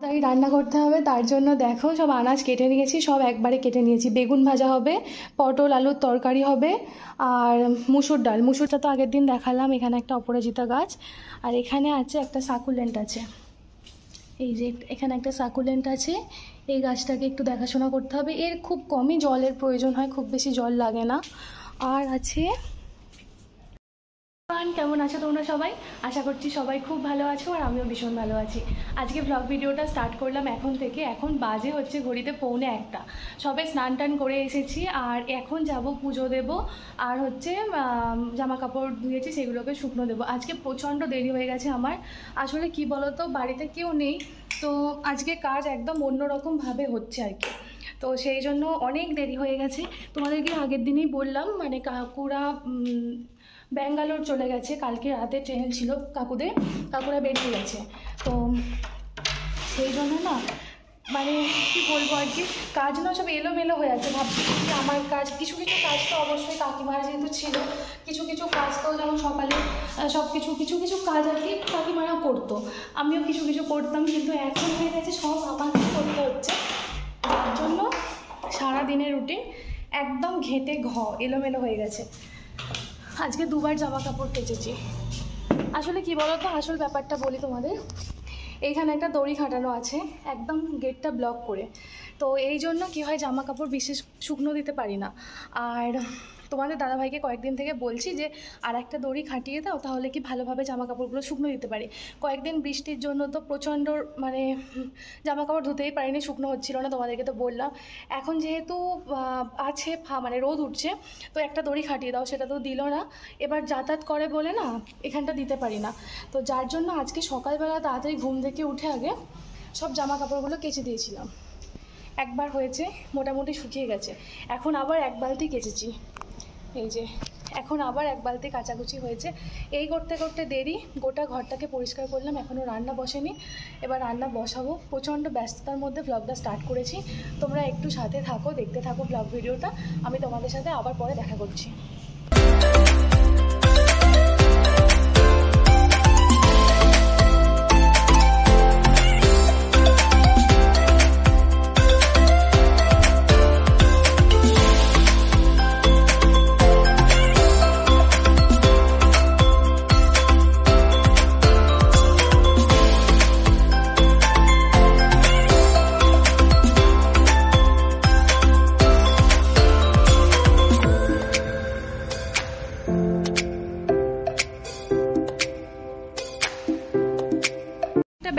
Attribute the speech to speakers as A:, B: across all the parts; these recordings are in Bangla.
A: তাই রান্না করতে হবে, তার জন্য দেখো সব আনাজ কেটে নিয়েছি, সব একবারে কেটে নিয়েছি। বেগুন ভাজা হবে, পটল আলুর তরকারি হবে, আর মুসুরটা তো আগের দিন দেখালাম। এখানে একটা অপরাজিতা গাছ, আর এখানে আছে একটা সাকুলেন্ট আছে। এই যে এখানে একটা সাকুলেন্ট আছে, এই গাছটাকে একটু দেখাশোনা করতে হবে। এর খুব কমই জলের প্রয়োজন হয়, খুব বেশি জল লাগে না। আর আছে, কেমন আছো তোমরা সবাই? আশা করছি সবাই খুব ভালো আছো, আর আমিও ভীষণ ভালো আছি। আজকে ব্লগ ভিডিওটা স্টার্ট করলাম এখন থেকে। এখন বাজে হচ্ছে ঘড়িতে 1:45। সবে স্নান টান করে এসেছি, আর এখন যাব পুজো দেব, আর হচ্ছে জামা কাপড় ধুয়েছি সেগুলোকে শুকনো দেবো। আজকে প্রচণ্ড দেরি হয়ে গেছে আমার। আসলে কি বলো তো, বাড়িতে কেউ নেই, তো আজকে কাজ একদম অন্যরকমভাবে হচ্ছে আর কি। তো সেই জন্য অনেক দেরি হয়ে গেছে। তোমাদেরকে আগের দিনেই বললাম, মানে কাকুরা ব্যাঙ্গালোর চলে গেছে। কালকে রাতে ট্রেন ছিল কাকুরা বেরিয়ে গেছে। তো সেই জন্য না, মানে কী বলবো আর কি, কাজ না সব এলোমেলো হয়ে আছে। ভাবছি আমার কাজ, কিছু কিছু কাজ তো অবশ্যই কাকিমার যেহেতু ছিল, কিছু কিছু কাজ তো যেমন সকালে সব কিছু কিছু কাজ আর কি কাকিমারা করতো, আমিও কিছু কিছু করতাম, কিন্তু এখন হয়ে গেছে সব আমাকে করতে হচ্ছে। তার জন্য সারাদিনের রুটিন একদম ঘেঁটে এলোমেলো হয়ে গেছে। আজকে 2বার জামা কাপড় কেচেছি। আসলে কি বলো তো, আসল ব্যাপারটা বলি তোমাদের। এইখানে একটা দড়ি খাটানো আছে একদম গেটটা ব্লক করে, তো এই জন্য কী হয়, জামা কাপড় বিশেষ শুকনো দিতে পারি না। আর তোমাদের দাদাভাইকে কয়েকদিন থেকে বলছি যে আর একটা দড়ি খাটিয়ে দাও, তাহলে কি ভালোভাবে জামা কাপড়গুলো শুকনো দিতে পারি। কয়েকদিন বৃষ্টির জন্য তো প্রচণ্ড মানে জামা কাপড় ধুতেই পারিনি, শুকনো হচ্ছিল না, তোমাদেরকে তো বললাম। এখন যেহেতু আছে মানে রোদ উঠছে, তো একটা দড়ি খাটিয়ে দাও, সেটা তো দিল না। এবার যাতায়াত করে বলে না, এখানটা দিতে পারি না। তো যার জন্য আজকে সকালবেলা তাড়াতাড়ি ঘুম থেকে উঠে আগে সব জামা কাপড়গুলো কেচে দিয়েছিলাম। একবার হয়েছে, মোটামুটি শুকিয়ে গেছে। এখন আবার 1 বালতি কেচেছি। এই যে এখন আবার 1 বালতি কাচাকুচি হয়েছে। এই করতে করতে দেরি, গোটা ঘরটাকে পরিষ্কার করলাম, এখনও রান্না বসেনি। এবার রান্না বসাবো। প্রচণ্ড ব্যস্ততার মধ্যে ব্লগটা স্টার্ট করেছি। তোমরা একটু সাথে থাকো, দেখতে থাকো ব্লগ ভিডিওটা। আমি তোমাদের সাথে আবার পরে দেখা করছি।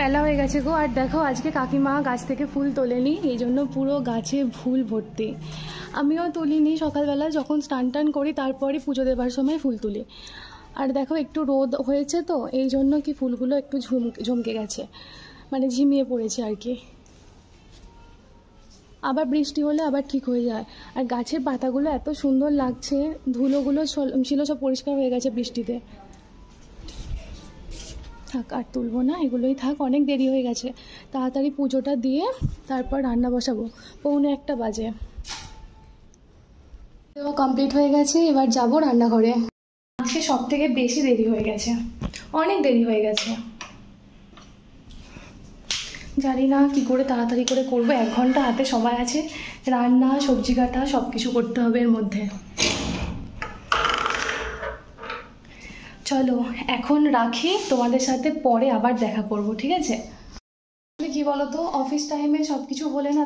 A: বেলা হয়ে গেছে গো, আর দেখো আজকে কাকিমা গাছ থেকে ফুল তোলেনি, এই জন্য পুরো গাছে ফুল ভর্তি। আমিও তুলিনি, সকালবেলা যখন স্নান টান করি তারপরে পুজো দেবার সময় ফুল তুলি। আর দেখো একটু রোদ হয়েছে, তো এই জন্য কি ফুলগুলো একটু ঝমকে গেছে, মানে ঝিমিয়ে পড়েছে আর কি। আবার বৃষ্টি হলে আবার ঠিক হয়ে যায়। আর গাছের পাতাগুলো এত সুন্দর লাগছে, ধুলোগুলো ছিল সব পরিষ্কার হয়ে গেছে বৃষ্টিতে। থাক, আর তুলবো না, এগুলোই থাক, অনেক দেরি হয়ে গেছে। তাড়াতাড়ি পুজোটা দিয়ে তারপর রান্না বসাবো। 1:45 বাজে। তো কমপ্লিট হয়ে গেছে, এবার যাব রান্নাঘরে। আজকে সব থেকে বেশি দেরি হয়ে গেছে, অনেক দেরি হয়ে গেছে। জানি না কি করে তাড়াতাড়ি করে করবো। 1 ঘন্টা হাতে সময় আছে, রান্না, সবজি কাটা সব কিছু করতে হবে এর মধ্যে। চলো এখন রাখি, তোমাদের সাথে পরে আবার দেখা করব, ঠিক আছে? কি বলতো, অফিস টাইমে সব কিছু হলে না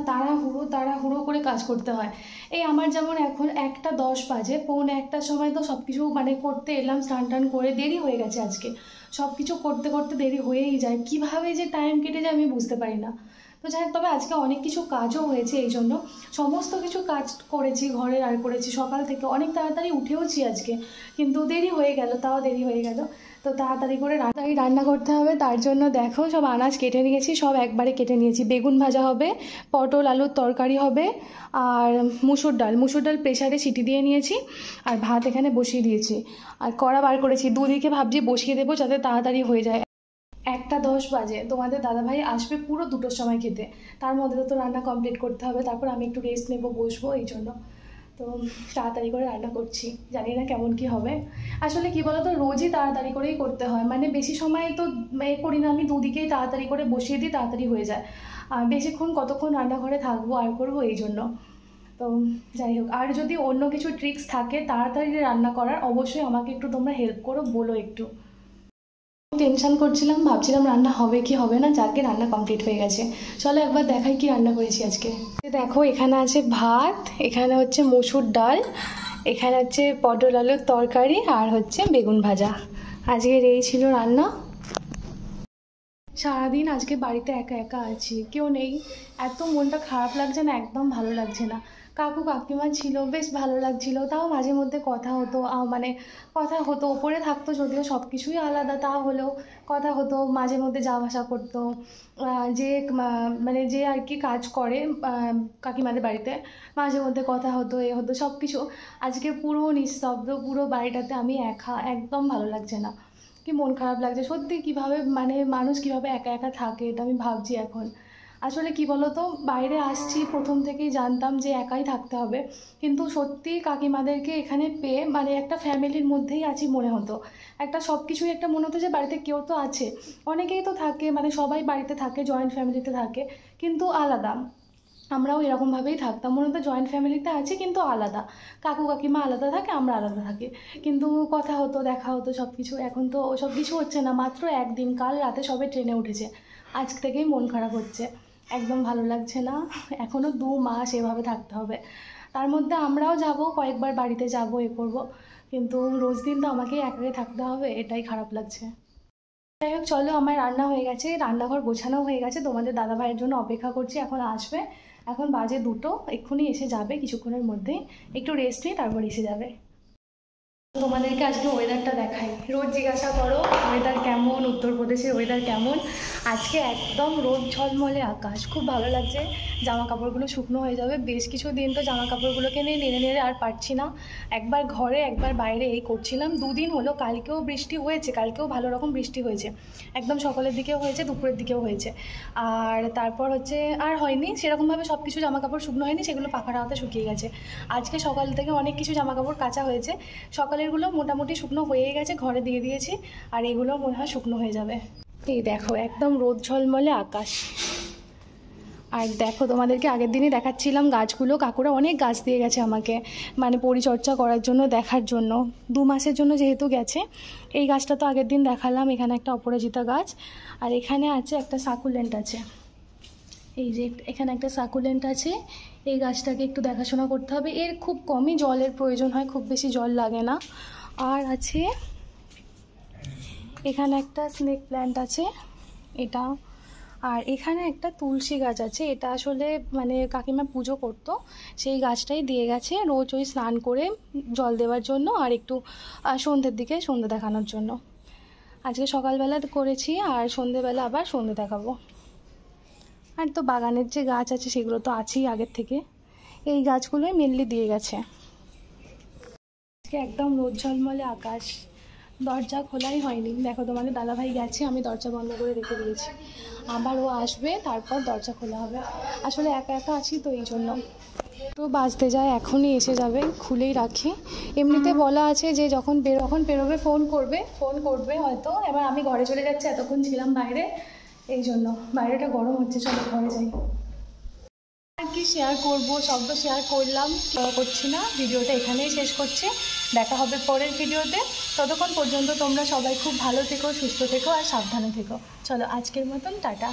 A: তাড়াহুড়ো করে কাজ করতে হয়। এই আমার যেমন এখন 1:10 বাজে, 1:45টার সময় তো সব কিছু মানে করতে এলাম, স্নান টান করে দেরি হয়ে গেছে। আজকে সব কিছু করতে করতে দেরি হয়েই যায়, কিভাবে যে টাইম কেটে যায় আমি বুঝতে পারি না। তো যাই হোক, তবে আজকে অনেক কিছু কাজও হয়েছে, এই জন্য সমস্ত কিছু কাজ করেছি, ঘরের আর করেছি। সকাল থেকে অনেক তাড়াতাড়ি উঠেওছি আজকে, কিন্তু দেরি হয়ে গেল, তাও দেরি হয়ে গেল। তো তাড়াতাড়ি করে রান্না করতে হবে, তার জন্য দেখো সব আনাজ কেটে নিয়েছি, সব একবারে কেটে নিয়েছি। বেগুন ভাজা হবে, পটল আলুর তরকারি হবে, আর মুসুর ডাল প্রেসারে সিটি দিয়ে নিয়েছি, আর ভাত এখানে বসিয়ে দিয়েছি। আর কড়া বার করেছি, দুদিকে ভাবছি বসিয়ে দেবো যাতে তাড়াতাড়ি হয়ে যায়। 1:10 বাজে, তোমাদের দাদাভাই আসবে পুরো 2টোর সময় খেতে। তার মধ্যে তো রান্না কমপ্লিট করতে হবে, তারপর আমি একটু রেস্ট নেবো, বসবো, এই জন্য। তো তো তাড়াতাড়ি করে রান্না করছি, জানি না কেমন কি হবে। আসলে কি বলো তো, রোজই তাড়াতাড়ি করেই করতে হয়, মানে বেশি সময় তো করি না আমি, দুদিকেই তাড়াতাড়ি করে বসিয়ে দিই, তাড়াতাড়ি হয়ে যায়। আর বেশিক্ষণ কতক্ষণ রান্নাঘরে থাকবো আর করবো, এই জন্য। তো যাই হোক, আর যদি অন্য কিছু ট্রিক্স থাকে তাড়াতাড়ি রান্না করার, অবশ্যই আমাকে একটু তোমরা হেল্প করো, বলো একটু। টেনশন করছিলাম, ভাবছিলাম রান্না হবে কি হবে না, যাকে রান্না কমপ্লিট হয়ে গেছে। চলো একবার দেখাই কি রান্না করেছি আজকে। দেখো, এখানে আছে ভাত, এখানে হচ্ছে মসুর ডাল, এখানে হচ্ছে পটল আলুর তরকারি, আর হচ্ছে বেগুন ভাজা। আজকের এই ছিল রান্না। সারাদিন আজকে বাড়িতে একা একা আছি, কেউ নেই, এত মনটা খারাপ লাগছে না, একদম ভালো লাগছে না। কাকু কাকিমা ছিল, বেশ ভালো লাগছিল, তাও মাঝে মধ্যে কথা হতো, মানে কথা হতো, ওপরে থাকতো যদিও, সব কিছুই আলাদা, তা হলেও কথা হতো, মাঝে মধ্যে যাওয়া আসা করতো। যে মানে যে আর কি কাজ করে কাকিমাদের বাড়িতে, মাঝে মধ্যে কথা হতো, এ হতো, সব কিছু। আজকে পুরো নিস্তব্ধ, পুরো বাড়িটাতে আমি একা, একদম ভালো লাগছে না, কি মন খারাপ লাগছে সত্যি। কিভাবে মানে মানুষ কিভাবে একা একা থাকে, এটা আমি ভাবছি এখন। আসলে কি বলো তো, বাইরে আসছি, প্রথম থেকেই জানতাম যে একাই থাকতে হবে, কিন্তু সত্যি কাকিমাদেরকে এখানে পেয়ে মানে একটা ফ্যামিলির মধ্যেই আছি মনে হতো। একটা সব কিছুই একটা মনে হতো যে বাড়িতে কেউ তো আছে, অনেকেই তো থাকে, মানে সবাই বাড়িতে থাকে, জয়েন্ট ফ্যামিলিতে থাকে, কিন্তু আলাদা। আমরাও এরকমভাবেই থাকতাম, মনে হতো জয়েন্ট ফ্যামিলিতে আছি কিন্তু আলাদা, কাকু কাকিমা আলাদা থাকে, আমরা আলাদা থাকি, কিন্তু কথা হতো, দেখা হতো, সব কিছু। এখন তো সব কিছু হচ্ছে না, মাত্র একদিন, কাল রাতে সবে ট্রেনে উঠেছে, আজ থেকেই মন খারাপ হচ্ছে, একদম ভালো লাগছে না। এখনও 2 মাস এভাবে থাকতে হবে, তার মধ্যে আমরাও যাব, কয়েকবার বাড়িতে যাব, এ করব, কিন্তু রোজ দিন তো আমাকেই একাই থাকতে হবে, এটাই খারাপ লাগছে। যাই হোক, চলো, আমার রান্না হয়ে গেছে, রান্নাঘর গোছানো হয়ে গেছে, তোমাদের দাদাভাইয়ের জন্য অপেক্ষা করছি, এখন আসবে। এখন বাজে 2টো, এক্ষুনি এসে যাবে, কিছুক্ষণের মধ্যেই। একটু রেস্ট নিই, তারপর এসে যাবে। তোমাদেরকে আজকে ওয়েদারটা দেখাই, রোজ জিজ্ঞাসা করো ওয়েদার কেমন, উত্তরপ্রদেশের ওয়েদার কেমন। আজকে একদম রোদ ঝলমলে আকাশ, খুব ভালো লাগছে। জামা কাপড়গুলো শুকনো হয়ে যাবে, বেশ কিছু দিন তো জামা কাপড়গুলোকে নিয়ে নেড়ে নেড়ে আর পারছি না, একবার ঘরে একবার বাইরে এই করছিলাম। 2 দিন হলো, কালকেও বৃষ্টি হয়েছে, কালকেও ভালো রকম বৃষ্টি হয়েছে, একদম সকালের দিকেও হয়েছে, দুপুরের দিকেও হয়েছে, আর তারপর হচ্ছে আর হয়নি সেরকমভাবে, সব কিছু জামা কাপড় শুকনো হয়নি, সেগুলো পাখার হাওয়াতে শুকিয়ে গেছে। আজকে সকাল থেকে অনেক কিছু জামা কাপড় কাচা হয়েছে, সকালেরগুলো মোটামুটি শুকনো হয়ে গেছে, ঘরে দিয়ে দিয়েছি, আর এগুলো মনে হয় শুকনো হয়ে যাবে। এই দেখো, একদম রোদ ঝলমলে আকাশ। আর দেখো, তোমাদেরকে আগের দিনই দেখাচ্ছিলাম গাছগুলো, কাকুরা অনেক গাছ দিয়ে গেছে আমাকে, মানে পরিচর্যা করার জন্য, দেখার জন্য। 2 মাসের জন্য যেহেতু গেছে, এই গাছটা তো আগের দিন দেখালাম, এখানে একটা অপরাজিতা গাছ, আর এখানে আছে একটা সাকুলেন্ট আছে, এই যে এখানে একটা সাকুলেন্ট আছে, এই গাছটাকে একটু দেখাশোনা করতে হবে, এর খুব কমই জলের প্রয়োজন হয়, খুব বেশি জল লাগে না। আর আছে এখানে একটা স্নেক প্ল্যান্ট আছে, এটা। আর এখানে একটা তুলসী গাছ আছে, এটা আসলে মানে কাকিমা পুজো করতো, সেই গাছটাই দিয়ে গেছে রোজ ওই স্নান করে জল দেওয়ার জন্য, আর একটু সন্ধ্যের দিকে সন্ধ্যে দেখানোর জন্য। আজকে সকালবেলা করেছি, আর সন্ধ্যেবেলা আবার সন্ধ্যে দেখাবো। আর তো বাগানের যে গাছ আছে সেগুলো তো আছেই আগের থেকে, এই গাছগুলোই মেনলি দিয়ে গেছে। আজকে একদম রোদ ঝলমলে আকাশ, দরজা খোলাই হয়নি, দেখো তোমাদের দাদাভাই গেছে, আমি দরজা বন্ধ করে রেখে দিয়েছি, আবার ও আসবে, তারপর দরজা খোলা হবে। আসলে একা একা আছি তো, এই জন্য। তো বাজতে যায়, এখনই এসে যাবে, খুলেই রাখি। এমনিতে বলা আছে যে যখন বেরোবে ফোন করবে হয়তো। এবার আমি ঘরে চলে যাচ্ছি, এতক্ষণ ছিলাম বাইরে, এই জন্য। বাইরেটা গরম হচ্ছে, চলো ঘরে যাই। আর কি শেয়ার করবো, সব তো শেয়ার করলাম, করছি না, ভিডিওটা এখানেই শেষ করছি। দেখা হবে পরের ভিডিওতে, ততক্ষণ পর্যন্ত তোমরা সবাই খুব ভালো থেকো, সুস্থ থেকো, আর সাবধানে থেকো। চলো, আজকের মতন টাটা।